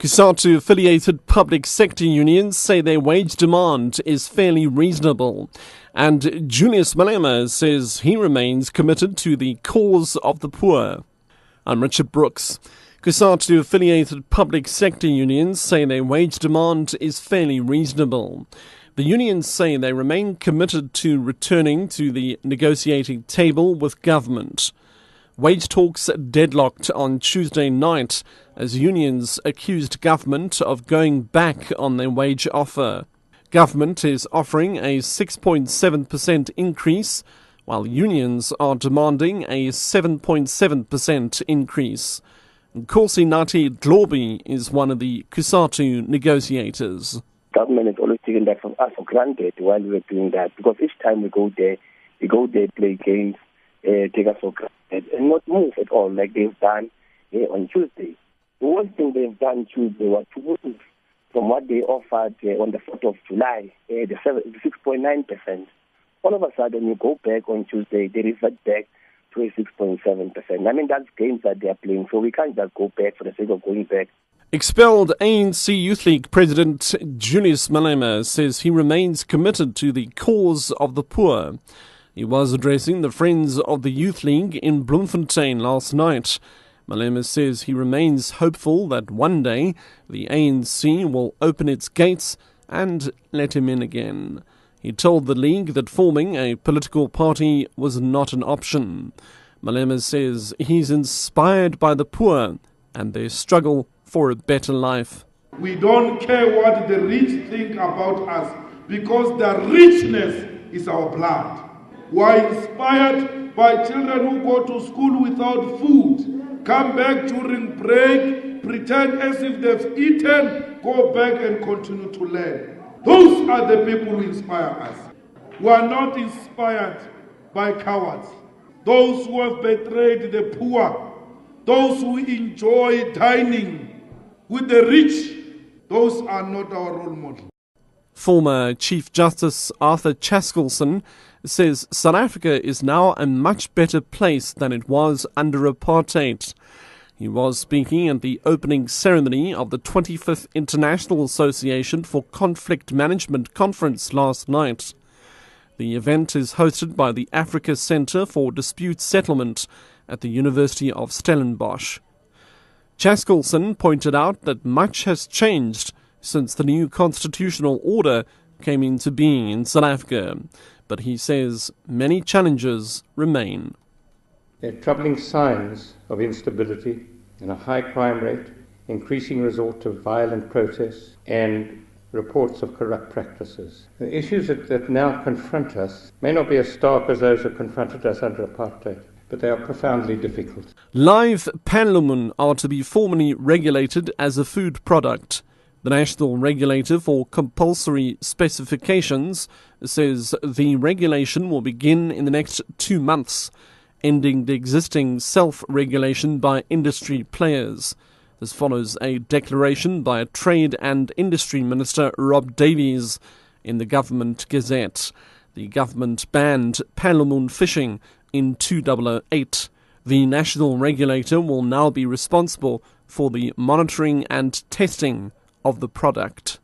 COSATU-affiliated public sector unions say their wage demand is fairly reasonable. And Julius Malema says he remains committed to the cause of the poor. I'm Richard Brooks. COSATU-affiliated public sector unions say their wage demand is fairly reasonable. The unions say they remain committed to returning to the negotiating table with government. Wage talks deadlocked on Tuesday night as unions accused government of going back on their wage offer. Government is offering a 6.7% increase, while unions are demanding a 7.7% increase. Nkosi Nati Dlobi is one of the COSATU negotiators. Government is always taking that from us for granted while we're doing that, because each time we go there, play games, take us for granted, and not move at all like they've done on Tuesday. The worst thing they've done Tuesday was to move from what they offered on the 4th of July, the 6.9%. All of a sudden, you go back on Tuesday, they revert back to a 6.7%. I mean, that's games that they are playing, so we can't just go back for the sake of going back. Expelled ANC Youth League President Julius Malema says he remains committed to the cause of the poor. He was addressing the Friends of the Youth League in Bloemfontein last night. Malema says he remains hopeful that one day the ANC will open its gates and let him in again. He told the league that forming a political party was not an option. Malema says he's inspired by the poor and their struggle for a better life. We don't care what the rich think about us, because the richness is our blood. We're inspired by children who go to school without food, come back during break, pretend as if they've eaten, go back and continue to learn. Those are the people who inspire us. We are not inspired by cowards, those who have betrayed the poor, those who enjoy dining with the rich. Those are not our role models. Former Chief Justice Arthur Chaskalson says South Africa is now a much better place than it was under apartheid. He was speaking at the opening ceremony of the 25th International Association for Conflict Management conference last night. The event is hosted by the Africa Centre for Dispute Settlement at the University of Stellenbosch. Chaskalson pointed out that much has changed since the new constitutional order came into being in South Africa, but he says many challenges remain. There are troubling signs of instability and a high crime rate, increasing resort to violent protests, and reports of corrupt practices. The issues that now confront us may not be as stark as those that confronted us under apartheid, but they are profoundly difficult. Live panlumon are to be formally regulated as a food product. The National Regulator for Compulsory Specifications says the regulation will begin in the next 2 months, ending the existing self-regulation by industry players. This follows a declaration by Trade and Industry Minister Rob Davies in the Government Gazette. The government banned panlumon fishing in 2008. The national regulator will now be responsible for the monitoring and testing of the product.